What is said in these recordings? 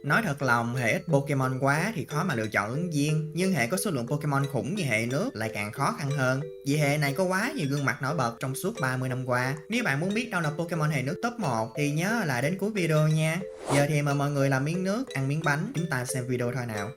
Nói thật lòng, hệ ít Pokemon quá thì khó mà lựa chọn ứng viên, nhưng hệ có số lượng Pokemon khủng như hệ nước lại càng khó khăn hơn. Vì hệ này có quá nhiều gương mặt nổi bật trong suốt 30 năm qua. Nếu bạn muốn biết đâu là Pokemon hệ nước top 1 thì nhớ là đến cuối video nha. Giờ thì mời mọi người làm miếng nước, ăn miếng bánh, chúng ta xem video thôi nào.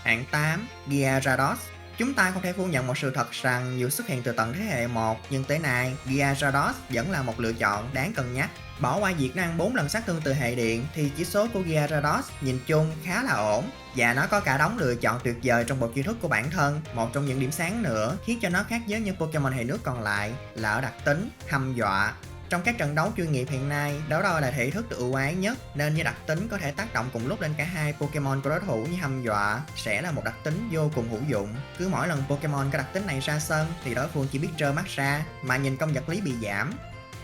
Hạng 8, Gyarados. Chúng ta không thể phủ nhận một sự thật rằng dù xuất hiện từ tận thế hệ 1, nhưng tới nay, Gyarados vẫn là một lựa chọn đáng cân nhắc. Bỏ qua việc nó ăn 4 lần sát thương từ hệ điện thì chỉ số của Gyarados nhìn chung khá là ổn. Và nó có cả đống lựa chọn tuyệt vời trong bộ chiêu thức của bản thân. Một trong những điểm sáng nữa khiến cho nó khác với những Pokemon hệ nước còn lại là ở đặc tính hăm dọa. Trong các trận đấu chuyên nghiệp hiện nay, đó là thể thức được ưu ái nhất, nên với đặc tính có thể tác động cùng lúc lên cả hai Pokemon của đối thủ như hăm dọa sẽ là một đặc tính vô cùng hữu dụng. Cứ mỗi lần Pokemon có đặc tính này ra sân thì đối phương chỉ biết trơ mắt ra mà nhìn công vật lý bị giảm.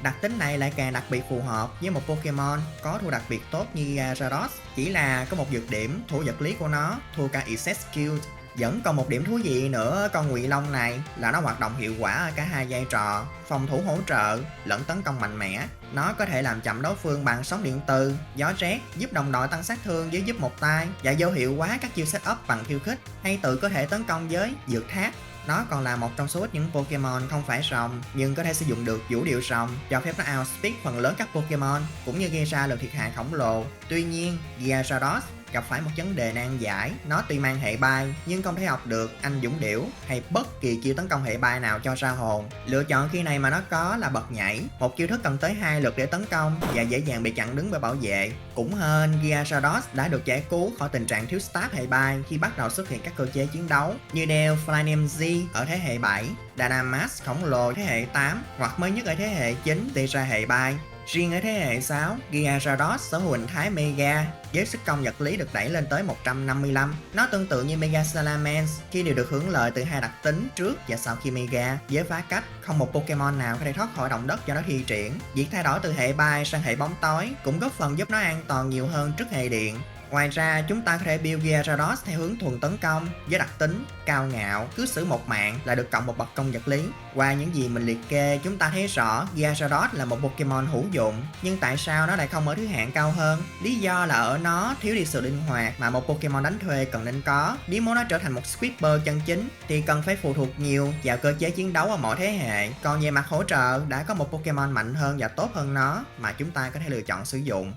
Đặc tính này lại càng đặc biệt phù hợp với một Pokemon có thu đặc biệt tốt như Gyarados, chỉ là có một nhược điểm thủ vật lý của nó thua cả Execute. Vẫn còn một điểm thú vị nữa con Ngụy Long này là nó hoạt động hiệu quả ở cả hai vai trò phòng thủ hỗ trợ lẫn tấn công mạnh mẽ. Nó có thể làm chậm đối phương bằng sóng điện từ, gió rét, giúp đồng đội tăng sát thương với giúp một tay và vô hiệu hóa các chiêu setup bằng khiêu khích hay tự có thể tấn công với dược thác. Nó còn là một trong số ít những Pokemon không phải rồng nhưng có thể sử dụng được vũ điệu rồng, cho phép nó outspeed phần lớn các Pokemon cũng như gây ra lượng thiệt hại khổng lồ. Tuy nhiên, Gyarados gặp phải một vấn đề nan giải. Nó tuy mang hệ bay nhưng không thể học được anh dũng điểu hay bất kỳ chiêu tấn công hệ bay nào cho ra hồn. Lựa chọn khi này mà nó có là bật nhảy, một chiêu thức cần tới 2 lượt để tấn công và dễ dàng bị chặn đứng bởi bảo vệ. Cũng hên Gyarados đã được giải cứu khỏi tình trạng thiếu staff hệ bay khi bắt đầu xuất hiện các cơ chế chiến đấu như đeo Flame Z ở thế hệ 7, Dynamax khổng lồ thế hệ 8 hoặc mới nhất ở thế hệ 9 đi ra hệ bay. Riêng ở thế hệ 6, Gyarados sở hữu hình thái Mega với sức công vật lý được đẩy lên tới 155. Nó tương tự như Mega Salamence khi đều được hưởng lợi từ hai đặc tính trước và sau khi Mega. Với phá cách, không một Pokemon nào có thể thoát khỏi động đất do nó thi triển. Việc thay đổi từ hệ bay sang hệ bóng tối cũng góp phần giúp nó an toàn nhiều hơn trước hệ điện. Ngoài ra, chúng ta có thể build Gyarados theo hướng thuần tấn công với đặc tính cao ngạo, cứ xử một mạng là được cộng một bậc công vật lý. Qua những gì mình liệt kê, chúng ta thấy rõ Gyarados là một Pokemon hữu dụng, nhưng tại sao nó lại không ở thứ hạng cao hơn? Lý do là ở nó thiếu đi sự linh hoạt mà một Pokemon đánh thuê cần nên có. Nếu muốn nó trở thành một Sweeper chân chính thì cần phải phụ thuộc nhiều vào cơ chế chiến đấu ở mọi thế hệ. Còn về mặt hỗ trợ, đã có một Pokemon mạnh hơn và tốt hơn nó mà chúng ta có thể lựa chọn sử dụng.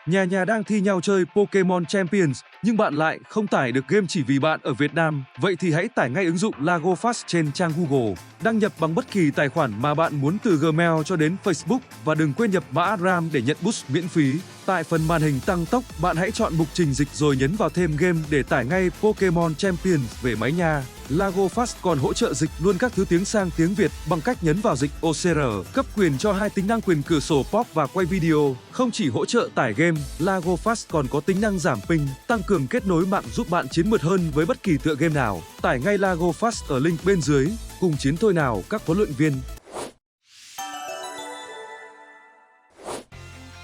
Nhà nhà đang thi nhau chơi Pokemon Champions, nhưng bạn lại không tải được game chỉ vì bạn ở Việt Nam. Vậy thì hãy tải ngay ứng dụng Lago Fast trên trang Google. Đăng nhập bằng bất kỳ tài khoản mà bạn muốn từ Gmail cho đến Facebook và đừng quên nhập mã RAM để nhận boost miễn phí. Tại phần màn hình tăng tốc, bạn hãy chọn mục trình dịch rồi nhấn vào thêm game để tải ngay Pokemon Champions về máy nha. Lago Fast còn hỗ trợ dịch luôn các thứ tiếng sang tiếng Việt bằng cách nhấn vào dịch OCR, cấp quyền cho hai tính năng quyền cửa sổ pop và quay video. Không chỉ hỗ trợ tải game, Lago Fast còn có tính năng giảm ping, tăng cường kết nối mạng giúp bạn chiến mượt hơn với bất kỳ tựa game nào. Tải ngay Lago Fast ở link bên dưới. Cùng chiến thôi nào các huấn luyện viên.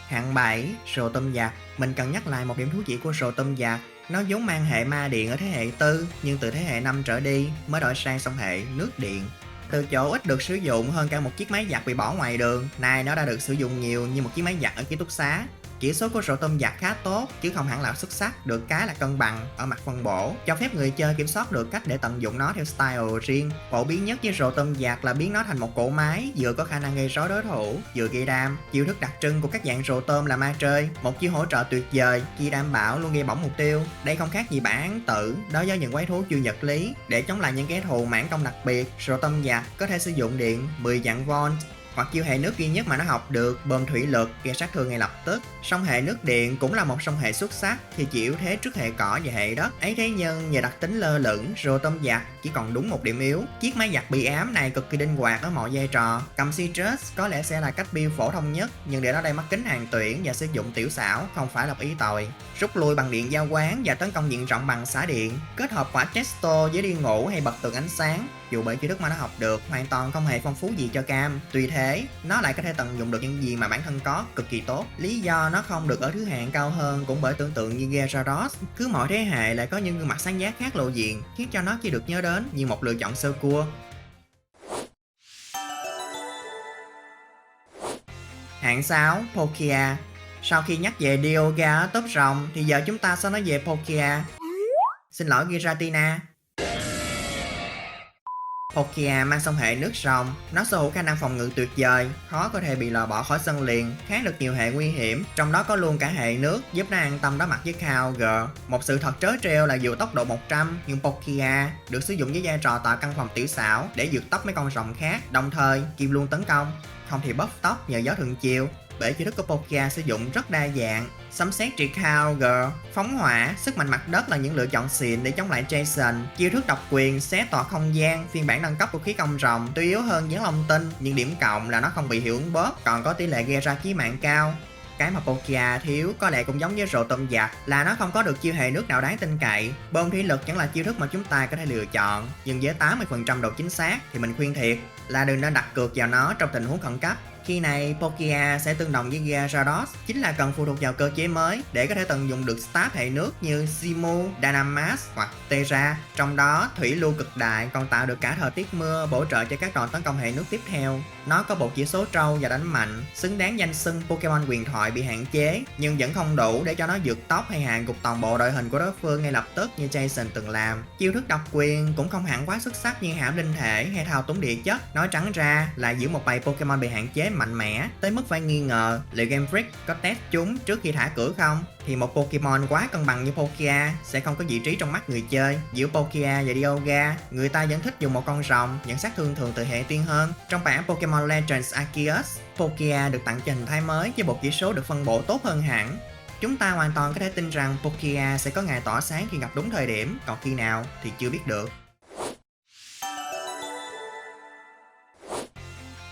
Hạng 7, Rồ Tôm Giặc. Mình cần nhắc lại một điểm thú vị của Rồ Tôm Giặc. Nó vốn mang hệ ma điện ở thế hệ 4, nhưng từ thế hệ 5 trở đi mới đổi sang song hệ nước điện. Từ chỗ ít được sử dụng hơn cả một chiếc máy giặt bị bỏ ngoài đường, nay nó đã được sử dụng nhiều như một chiếc máy giặt ở ký túc xá. Chỉ số của Rồ Tôm Giặc khá tốt chứ không hẳn là xuất sắc, được cái là cân bằng ở mặt phân bổ, cho phép người chơi kiểm soát được cách để tận dụng nó theo style riêng. Phổ biến nhất với Rồ Tôm Giặc là biến nó thành một cỗ máy vừa có khả năng gây rối đối thủ, vừa gây đam. Chiêu thức đặc trưng của các dạng Rồ Tôm là ma trơi, một chiêu hỗ trợ tuyệt vời khi đảm bảo luôn gây bỏng mục tiêu. Đây không khác gì bản án tử đối với những quái thú chuyên vật lý. Để chống lại những kẻ thù mãn công đặc biệt, Rồ Tôm Giặc có thể sử dụng điện 10 vạn volt hoặc chiêu hệ nước duy nhất mà nó học được, bơm thủy lực gây sát thương ngay lập tức. Song hệ nước điện cũng là một song hệ xuất sắc thì chỉ yếu thế trước hệ cỏ và hệ đất. Ấy thế nhưng nhờ đặc tính lơ lửng, Rồ Tôm Giặc chỉ còn đúng một điểm yếu. Chiếc máy giặt bị ám này cực kỳ linh hoạt ở mọi vai trò. Cầm Citrus có lẽ sẽ là cách build phổ thông nhất, nhưng để nó đây mắc kính hàng tuyển và sử dụng tiểu xảo không phải là ý tồi. Rút lui bằng điện giao quán và tấn công diện rộng bằng xả điện, kết hợp quả Chesto với đi ngủ hay bật tường ánh sáng. dù bởi chiêu thức mà nó học được hoàn toàn không hề phong phú gì cho cam. Tuy thế, nó lại có thể tận dụng được những gì mà bản thân có cực kỳ tốt. Lý do nó không được ở thứ hạng cao hơn cũng bởi tưởng tượng như Gyarados. Cứ mỗi thế hệ lại có những gương mặt sáng giá khác lộ diện, khiến cho nó chỉ được nhớ đến như một lựa chọn sơ cua. Hạng 6, Palkia. Sau khi nhắc về Dialga ở top rồng thì giờ chúng ta sẽ nói về Palkia. Xin lỗi Giratina. Palkia mang song hệ nước rồng, nó sở hữu khả năng phòng ngự tuyệt vời, khó có thể bị loại bỏ khỏi sân liền, kháng được nhiều hệ nguy hiểm, trong đó có luôn cả hệ nước giúp nó an tâm đối mặt với Kyogre. Một sự thật trớ trêu là dù tốc độ 100 nhưng Palkia được sử dụng với vai trò tạo căn phòng tiểu xảo để vượt tốc mấy con rồng khác, đồng thời Kim luôn tấn công, không thì buff tốc nhờ gió thuận chiều. Bởi chiêu thức của Palkia sử dụng rất đa dạng, sấm sét triệt Kyogre, phóng hỏa, sức mạnh mặt đất là những lựa chọn xịn để chống lại Jason. Chiêu thức độc quyền, xé toạc không gian, phiên bản nâng cấp của khí công rồng tuy yếu hơn Giáng Long Tinh, nhưng điểm cộng là nó không bị hiệu ứng bóp, còn có tỷ lệ gây ra chí mạng cao. Cái mà Palkia thiếu có lẽ cũng giống với rồ tôm giặt là nó không có được chiêu hệ nước nào đáng tin cậy. Bơm thủy lực vẫn là chiêu thức mà chúng ta có thể lựa chọn, nhưng với 80% độ chính xác thì mình khuyên thiệt là đừng nên đặt cược vào nó trong tình huống khẩn cấp. Khi này Palkia sẽ tương đồng với Gyarados, chính là cần phụ thuộc vào cơ chế mới để có thể tận dụng được stat hệ nước như Zimu, Dynamax hoặc Terra. Trong đó thủy lưu cực đại còn tạo được cả thời tiết mưa bổ trợ cho các đòn tấn công hệ nước tiếp theo. Nó có bộ chỉ số trâu và đánh mạnh, xứng đáng danh xưng Pokemon huyền thoại bị hạn chế, nhưng vẫn không đủ để cho nó vượt tốc hay hạ gục toàn bộ đội hình của đối phương ngay lập tức như Jason từng làm. Chiêu thức độc quyền cũng không hẳn quá xuất sắc như hãm linh thể hay thao túng địa chất. Nói trắng ra là giữ một bầy Pokemon bị hạn chế mạnh mẽ tới mức phải nghi ngờ liệu Game Freak có test chúng trước khi thả cửa không, thì một Pokemon quá cân bằng như Palkia sẽ không có vị trí trong mắt người chơi. Giữa Palkia và Dialga, người ta vẫn thích dùng một con rồng nhận sát thương thường từ hệ tiên hơn. Trong bản Pokemon Legends Arceus, Palkia được tặng cho hình thái mới với bộ chỉ số được phân bổ tốt hơn hẳn. Chúng ta hoàn toàn có thể tin rằng Palkia sẽ có ngày tỏa sáng khi gặp đúng thời điểm, còn khi nào thì chưa biết được.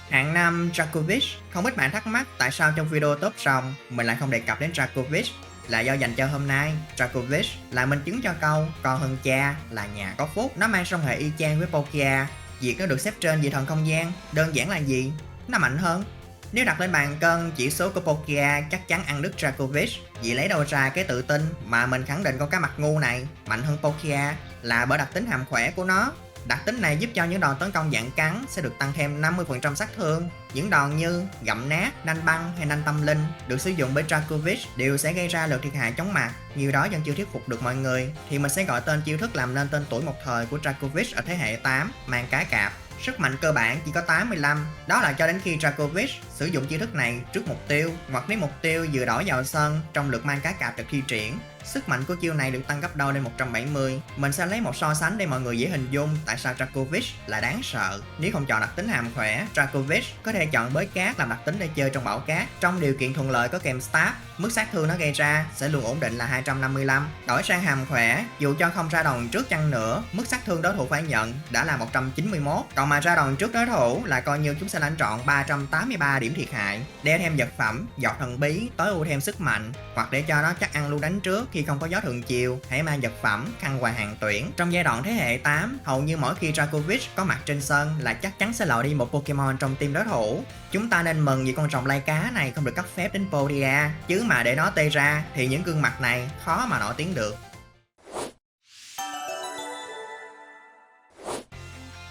Hạng 5, Dracovish. Không ít bạn thắc mắc tại sao trong video top rồng mình lại không đề cập đến Dracovish, là do dành cho hôm nay. Dracovish là minh chứng cho câu con hơn cha là nhà có phúc. Nó mang song hệ y chang với Palkia, việc nó được xếp trên vị thần không gian đơn giản là gì? Nó mạnh hơn. Nếu đặt lên bàn cân, chỉ số của Palkia chắc chắn ăn đứt Dracovish. Vì lấy đâu ra cái tự tin mà mình khẳng định con cá mặt ngu này mạnh hơn Palkia là bởi đặc tính hàm khỏe của nó. Đặc tính này giúp cho những đòn tấn công dạng cắn sẽ được tăng thêm 50% sát thương. Những đòn như gặm nát, nanh băng hay nanh tâm linh được sử dụng bởi Dracovish đều sẽ gây ra lượt thiệt hại chóng mặt. Nhiều đó vẫn chưa thuyết phục được mọi người, thì mình sẽ gọi tên chiêu thức làm nên tên tuổi một thời của Dracovish ở thế hệ 8, mang cá cạp. Sức mạnh cơ bản chỉ có 85, đó là cho đến khi Dracovish sử dụng chiêu thức này trước mục tiêu, hoặc nếu mục tiêu vừa đổi vào sân trong lượt mang cá cạp được thi triển. Sức mạnh của chiêu này được tăng gấp đôi lên 170. Mình sẽ lấy một so sánh để mọi người dễ hình dung tại sao Dracovish là đáng sợ. Nếu không chọn đặc tính hàm khỏe, Dracovish có thể chọn bới cát làm đặc tính để chơi trong bão cát. Trong điều kiện thuận lợi có kèm stab, mức sát thương nó gây ra sẽ luôn ổn định là 255. Đổi sang hàm khỏe, dù cho không ra đòn trước chăng nữa, mức sát thương đối thủ phải nhận đã là 191. Còn mà ra đòn trước đối thủ là coi như chúng sẽ lãnh trọn 383 điểm thiệt hại. Đeo thêm vật phẩm, giọt thần bí, tối ưu thêm sức mạnh, hoặc để cho nó chắc ăn luôn đánh trước khi không có gió thượng chiều, hãy mang vật phẩm khăn quàng hàng tuyển. Trong giai đoạn thế hệ 8, hầu như mỗi khi Dracovish có mặt trên sân là chắc chắn sẽ loại đi một Pokemon trong team đối thủ. Chúng ta nên mừng vì con rồng lai cá này không được cấp phép đến Podia, chứ mà để nó tê ra thì những gương mặt này khó mà nổi tiếng được.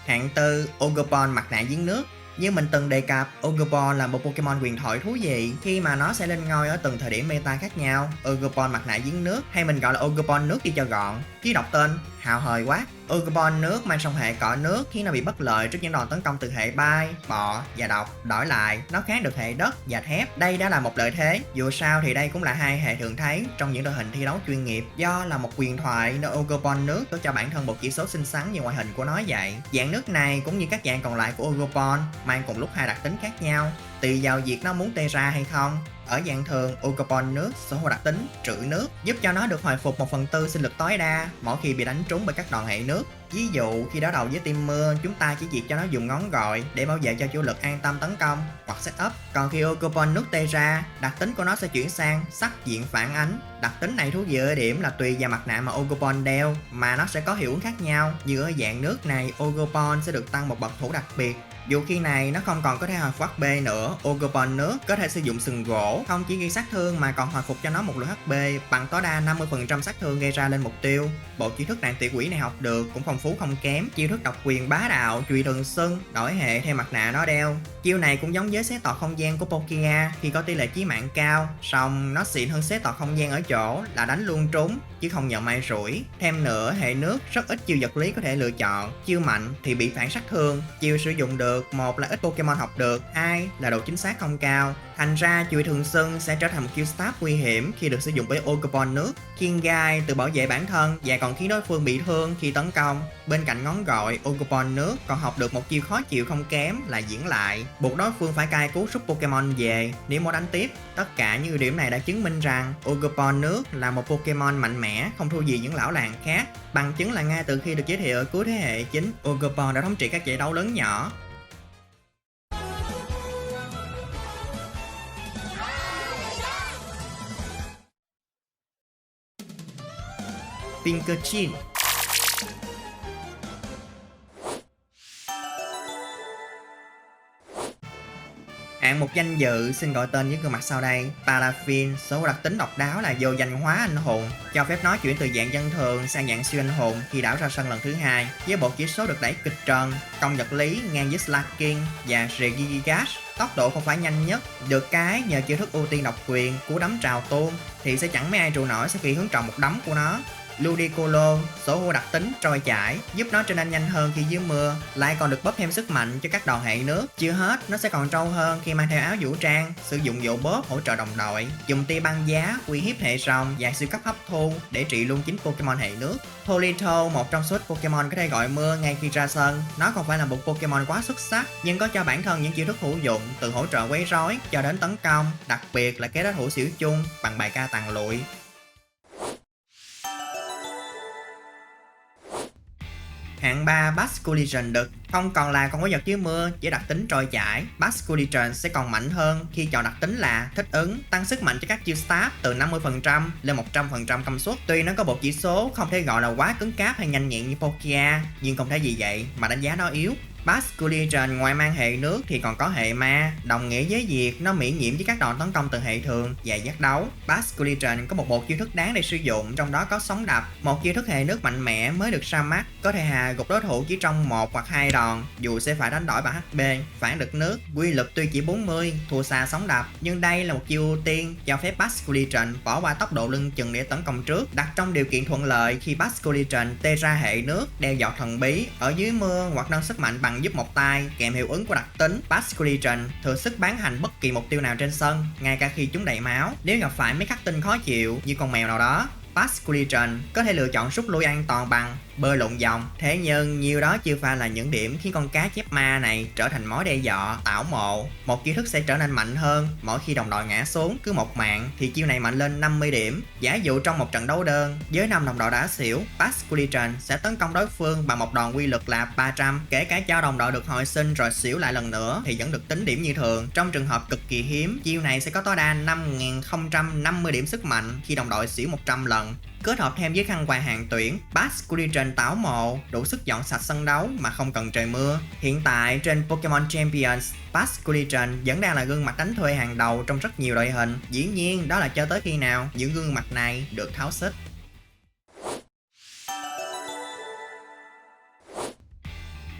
Hạng 4, Ogerpon mặt nạ giếng nước. Như mình từng đề cập, Ogerpon là một Pokemon huyền thoại thú vị khi mà nó sẽ lên ngôi ở từng thời điểm meta khác nhau. Ogerpon mặt nạ giếng nước, hay mình gọi là Ogerpon nước đi cho gọn, chứ đọc tên hào hời quá. Ogerpon nước mang song hệ cỏ nước khiến nó bị bất lợi trước những đòn tấn công từ hệ bay, bọ và độc. Đổi lại, nó kháng được hệ đất và thép. Đây đã là một lợi thế, dù sao thì đây cũng là hai hệ thường thấy trong những đội hình thi đấu chuyên nghiệp. Do là một huyền thoại nên Ogerpon nước có cho bản thân một chỉ số xinh xắn như ngoại hình của nó vậy. Dạng nước này cũng như các dạng còn lại của Ogerpon mang cùng lúc hai đặc tính khác nhau, tùy vào việc nó muốn tê ra hay không. Ở dạng thường, Ogerpon nước sở hữu đặc tính trữ nước, giúp cho nó được hồi phục 1/4 sinh lực tối đa mỗi khi bị đánh trúng bởi các đòn hệ nước. Ví dụ khi đối đầu với team mưa, chúng ta chỉ việc cho nó dùng ngón gọi để bảo vệ cho chủ lực an tâm tấn công hoặc setup. Còn khi Ogerpon nước tê ra, đặc tính của nó sẽ chuyển sang sắc diện phản ánh. Đặc tính này thú vị ở điểm là tùy vào mặt nạ mà Ogerpon đeo mà nó sẽ có hiệu ứng khác nhau. Như ở dạng nước này, Ogerpon sẽ được tăng một bậc thủ đặc biệt. Dù khi này nó không còn có thể hồi phục HP nữa, Ogerpon nước có thể sử dụng sừng gỗ không chỉ gây sát thương mà còn hồi phục cho nó một lượng HP bằng tối đa 50% sát thương gây ra lên mục tiêu. Bộ chiêu thức đạn tuyệt quỷ này học được cũng phong phú không kém, chiêu thức độc quyền bá đạo chùy thường xưng, đổi hệ theo mặt nạ nó đeo. Chiêu này cũng giống với xé tọt không gian của Palkia khi có tỷ lệ chí mạng cao, song nó xịn hơn xé tọt không gian ở chỗ là đánh luôn trúng chứ không nhận may rủi. Thêm nữa, hệ nước rất ít chiêu vật lý có thể lựa chọn, chiêu mạnh thì bị phản sát thương, chiêu sử dụng được một là ít Pokemon học được, hai là độ chính xác không cao. Thành ra chùy thường xưng sẽ trở thành một chiêu stab nguy hiểm khi được sử dụng với Ogerpon nước. Khiên gai tự bảo vệ bản thân và còn khiến đối phương bị thương khi tấn công. Bên cạnh ngón gọi, Ogerpon nước còn học được một chiêu khó chịu không kém là diễn lại, buộc đối phương phải cai cứu rút Pokemon về nếu muốn đánh tiếp. Tất cả những ưu điểm này đã chứng minh rằng Ogerpon nước là một Pokemon mạnh mẽ, không thua gì những lão làng khác. Bằng chứng là ngay từ khi được giới thiệu ở cuối thế hệ chính, Ogerpon đã thống trị các giải đấu lớn nhỏ. Pinkerchin. Hạng mục danh dự xin gọi tên những gương mặt sau đây. Paraffin sở hữu đặc tính độc đáo là vô danh hóa anh hùng, cho phép nó chuyển từ dạng dân thường sang dạng siêu anh hùng khi đảo ra sân lần thứ hai, với bộ chỉ số được đẩy kịch trần, công vật lý ngang với Slaking và Regigigas. Tốc độ không phải nhanh nhất, được cái nhờ chiêu thức ưu tiên độc quyền cú đấm trào tuôn thì sẽ chẳng mấy ai trụ nổi sau khi hướng trồng một đấm của nó. Ludicolo sở hữu đặc tính trôi chảy, giúp nó trở nên nhanh hơn khi dưới mưa, lại còn được bóp thêm sức mạnh cho các đòn hệ nước. Chưa hết, nó sẽ còn trâu hơn khi mang theo áo vũ trang, sử dụng dỗ bóp hỗ trợ đồng đội, dùng tia băng giá uy hiếp hệ rồng và siêu cấp hấp thu để trị luôn chính Pokemon hệ nước. Polito, một trong số ít Pokemon có thể gọi mưa ngay khi ra sân. Nó không phải là một Pokemon quá xuất sắc, nhưng có cho bản thân những chiêu thức hữu dụng từ hỗ trợ quấy rối cho đến tấn công, đặc biệt là kế đối thủ xỉu chung bằng bài ca tàn lụi. Hạng 3 Basculegion đực không còn là con quái vật dưới mưa với đặc tính trôi chảy. Basculegion sẽ còn mạnh hơn khi chọn đặc tính là thích ứng, tăng sức mạnh cho các chiêu stab từ 50% lên 100% công suất. Tuy nó có một chỉ số không thể gọi là quá cứng cáp hay nhanh nhẹn như Palkia, nhưng không thể vì vậy mà đánh giá nó yếu. Basculegion ngoài mang hệ nước thì còn có hệ ma, đồng nghĩa với việc nó miễn nhiễm với các đòn tấn công từ hệ thường và giác đấu. Basculegion có một bộ chiêu thức đáng để sử dụng, trong đó có sóng đập, một chiêu thức hệ nước mạnh mẽ mới được ra mắt, có thể hạ gục đối thủ chỉ trong 1 hoặc 2 đòn, dù sẽ phải đánh đổi bằng HP. Phản lực nước, quy lực tuy chỉ 40, thua xa sóng đập, nhưng đây là một chiêu ưu tiên cho phép Basculegion bỏ qua tốc độ lưng chừng để tấn công trước, đặt trong điều kiện thuận lợi khi Basculegion tê ra hệ nước, đeo giọt thần bí ở dưới mưa hoặc nâng sức mạnh bằng giúp một tay kèm hiệu ứng của đặc tính. Basculegion thừa sức bán hành bất kỳ mục tiêu nào trên sân, ngay cả khi chúng đầy máu. Nếu gặp phải mấy khắc tinh khó chịu như con mèo nào đó, Basculegion có thể lựa chọn rút lui an toàn bằng bơi lộn vòng. Thế nhưng nhiều đó chưa phải là những điểm khiến con cá chép ma này trở thành mối đe dọa. Tảo mộ, một chiêu thức sẽ trở nên mạnh hơn mỗi khi đồng đội ngã xuống. Cứ một mạng thì chiêu này mạnh lên 50 điểm. Giả dụ trong một trận đấu đơn với 5 đồng đội đã xỉu, Basculegion sẽ tấn công đối phương bằng một đòn quy lực là 300. Kể cả cho đồng đội được hồi sinh rồi xỉu lại lần nữa thì vẫn được tính điểm như thường. Trong trường hợp cực kỳ hiếm, chiêu này sẽ có tối đa 5050 điểm sức mạnh khi đồng đội xỉu 100 lần. Kết hợp thêm với khăn quàng hàng tuyển, Basculegion tảo mộ đủ sức dọn sạch sân đấu mà không cần trời mưa. Hiện tại trên Pokemon Champions, Basculegion vẫn đang là gương mặt đánh thuê hàng đầu trong rất nhiều đội hình. Dĩ nhiên đó là cho tới khi nào những gương mặt này được tháo xích.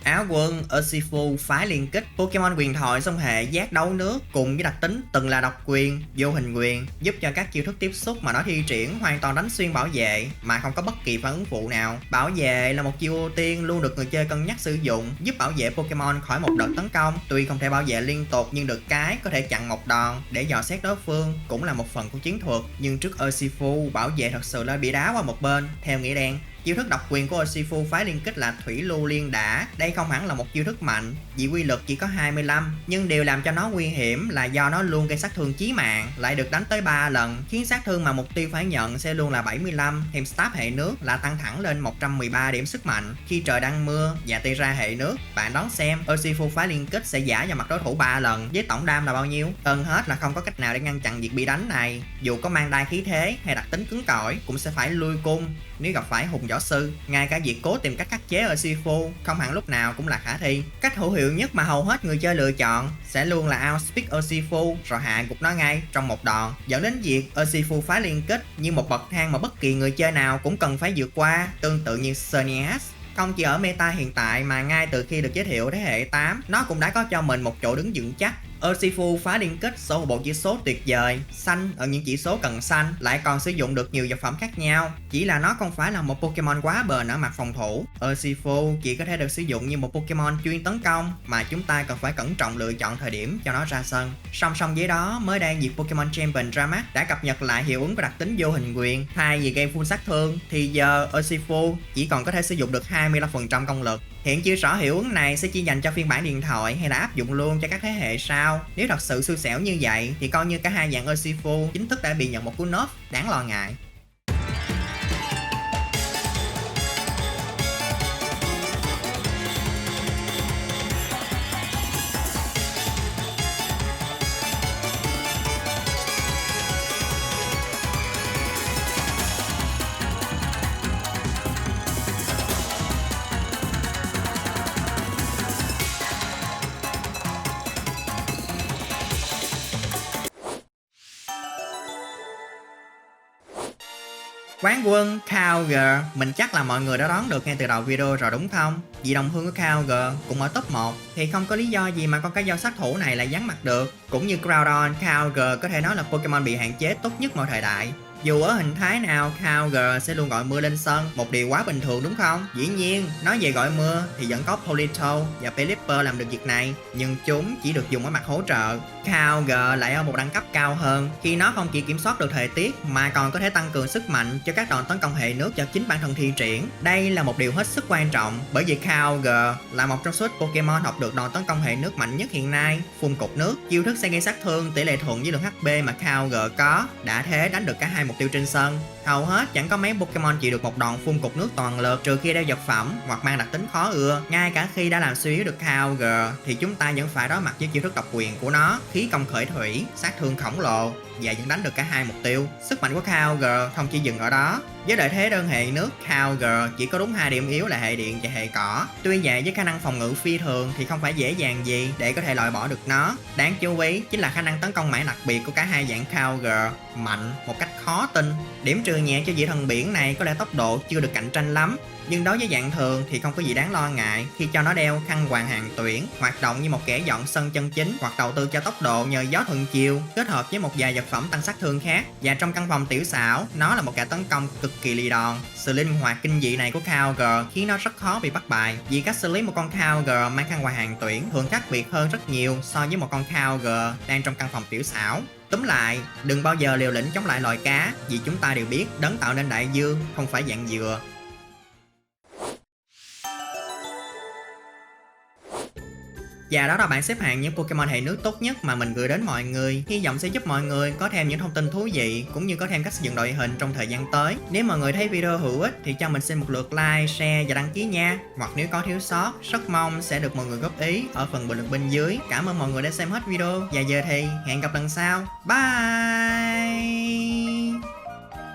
Áo quân Urshifu phái liên kích, Pokemon huyền thoại song hệ giác đấu nước cùng với đặc tính từng là độc quyền, vô hình quyền, giúp cho các chiêu thức tiếp xúc mà nó thi triển hoàn toàn đánh xuyên bảo vệ mà không có bất kỳ phản ứng phụ nào. Bảo vệ là một chiêu ưu tiên luôn được người chơi cân nhắc sử dụng, giúp bảo vệ Pokemon khỏi một đợt tấn công. Tuy không thể bảo vệ liên tục nhưng được cái có thể chặn một đòn để dò xét đối phương, cũng là một phần của chiến thuật. Nhưng trước Urshifu, bảo vệ thật sự là bị đá qua một bên theo nghĩa đen. Chiêu thức độc quyền của Urshifu phái liên kích là Thủy Lưu Liên Đả. Đây không hẳn là một chiêu thức mạnh, vì quy lực chỉ có 25, nhưng điều làm cho nó nguy hiểm là do nó luôn gây sát thương chí mạng, lại được đánh tới 3 lần, khiến sát thương mà mục tiêu phải nhận sẽ luôn là 75, thêm stab hệ nước là tăng thẳng lên 113 điểm sức mạnh. Khi trời đang mưa và tia ra hệ nước, bạn đón xem Urshifu phái liên kích sẽ giả vào mặt đối thủ 3 lần với tổng đam là bao nhiêu? Hơn hết là không có cách nào để ngăn chặn việc bị đánh này, dù có mang đai khí thế hay đặc tính cứng cỏi cũng sẽ phải lui cung nếu gặp phải hùng võ sư. Ngay cả việc cố tìm cách khắc chế Urshifu không hẳn lúc nào cũng là khả thi. Cách hữu hiệu nhất mà hầu hết người chơi lựa chọn sẽ luôn là outspeed Urshifu rồi hạ gục nó ngay trong một đòn, dẫn đến việc Urshifu phái liên kích như một bậc thang mà bất kỳ người chơi nào cũng cần phải vượt qua, tương tự như Xerneas. Không chỉ ở meta hiện tại mà ngay từ khi được giới thiệu thế hệ 8, nó cũng đã có cho mình một chỗ đứng vững chắc. Urshifu phá liên kích sở hữu bộ chỉ số tuyệt vời, xanh ở những chỉ số cần xanh, lại còn sử dụng được nhiều vật phẩm khác nhau. Chỉ là nó không phải là một Pokemon quá bền ở mặt phòng thủ. Urshifu chỉ có thể được sử dụng như một Pokemon chuyên tấn công, mà chúng ta cần phải cẩn trọng lựa chọn thời điểm cho nó ra sân. Song song với đó, mới đây việc Pokemon Champion ra mắt đã cập nhật lại hiệu ứng của đặc tính vô hình quyền. Thay vì gây full sát thương thì giờ Urshifu chỉ còn có thể sử dụng được 25% công lực. Hiện chưa rõ hiệu ứng này sẽ chỉ dành cho phiên bản điện thoại hay là áp dụng luôn cho các thế hệ sau. Nếu thật sự xui xẻo như vậy thì coi như cả hai dạng Urshifu chính thức đã bị nhận một cú nerf đáng lo ngại. Quán quân Kyogre, mình chắc là mọi người đã đoán được ngay từ đầu video rồi đúng không? Vì đồng hương của Kyogre cũng ở top 1 thì không có lý do gì mà con cá dao sát thủ này lại vắng mặt được. Cũng như Groudon, Kyogre có thể nói là Pokemon bị hạn chế tốt nhất mọi thời đại. Dù ở hình thái nào, Kyogre sẽ luôn gọi mưa lên sân, một điều quá bình thường đúng không? Dĩ nhiên, nói về gọi mưa thì vẫn có Polito và Pelipper làm được việc này, nhưng chúng chỉ được dùng ở mặt hỗ trợ. Kyogre lại ở một đẳng cấp cao hơn, khi nó không chỉ kiểm soát được thời tiết mà còn có thể tăng cường sức mạnh cho các đòn tấn công hệ nước do chính bản thân thi triển. Đây là một điều hết sức quan trọng, bởi vì Kyogre là một trong số ít Pokemon học được đòn tấn công hệ nước mạnh nhất hiện nay, phun cục nước. Chiêu thức sẽ gây sát thương tỷ lệ thuận với lượng HP mà Kyogre có, đã thế đánh được cả hai mục tiêu trên sân. Hầu hết chẳng có mấy Pokemon chịu được một đòn phun cục nước toàn lực, trừ khi đeo vật phẩm hoặc mang đặc tính khó ưa. Ngay cả khi đã làm suy yếu được Kyogre thì chúng ta vẫn phải đối mặt với chiêu thức độc quyền của nó, khí công khởi thủy, sát thương khổng lồ và vẫn đánh được cả hai mục tiêu. Sức mạnh của Kyogre không chỉ dừng ở đó. Với lợi thế đơn hệ nước, Kyogre chỉ có đúng 2 điểm yếu là hệ điện và hệ cỏ. Tuy vậy với khả năng phòng ngự phi thường thì không phải dễ dàng gì để có thể loại bỏ được nó. Đáng chú ý chính là khả năng tấn công mãnh đặc biệt của cả hai dạng Kyogre mạnh một cách khó tin. Điểm trừ nhẹ cho vị thần biển này có lẽ tốc độ chưa được cạnh tranh lắm, nhưng đối với dạng thường thì không có gì đáng lo ngại khi cho nó đeo khăn quàng hàng tuyển, hoạt động như một kẻ dọn sân chân chính, hoặc đầu tư cho tốc độ nhờ gió thuận chiều kết hợp với một vài vật phẩm tăng sát thương khác. Và trong căn phòng tiểu xảo, nó là một kẻ tấn công cực kỳ lì đòn. Sự linh hoạt kinh dị này của Kyogre khiến nó rất khó bị bắt bài, vì cách xử lý một con Kyogre mang khăn quàng hàng tuyển thường khác biệt hơn rất nhiều so với một con Kyogre đang trong căn phòng tiểu xảo. Túm lại, đừng bao giờ liều lĩnh chống lại loài cá, vì chúng ta đều biết đấng tạo nên đại dương không phải dạng dừa. Và đó là bảng xếp hạng những Pokemon hệ nước tốt nhất mà mình gửi đến mọi người. Hy vọng sẽ giúp mọi người có thêm những thông tin thú vị, cũng như có thêm cách sử dụng đội hình trong thời gian tới. Nếu mọi người thấy video hữu ích thì cho mình xin một lượt like, share và đăng ký nha. Hoặc nếu có thiếu sót, rất mong sẽ được mọi người góp ý ở phần bình luận bên dưới. Cảm ơn mọi người đã xem hết video, và giờ thì hẹn gặp lần sau. Bye!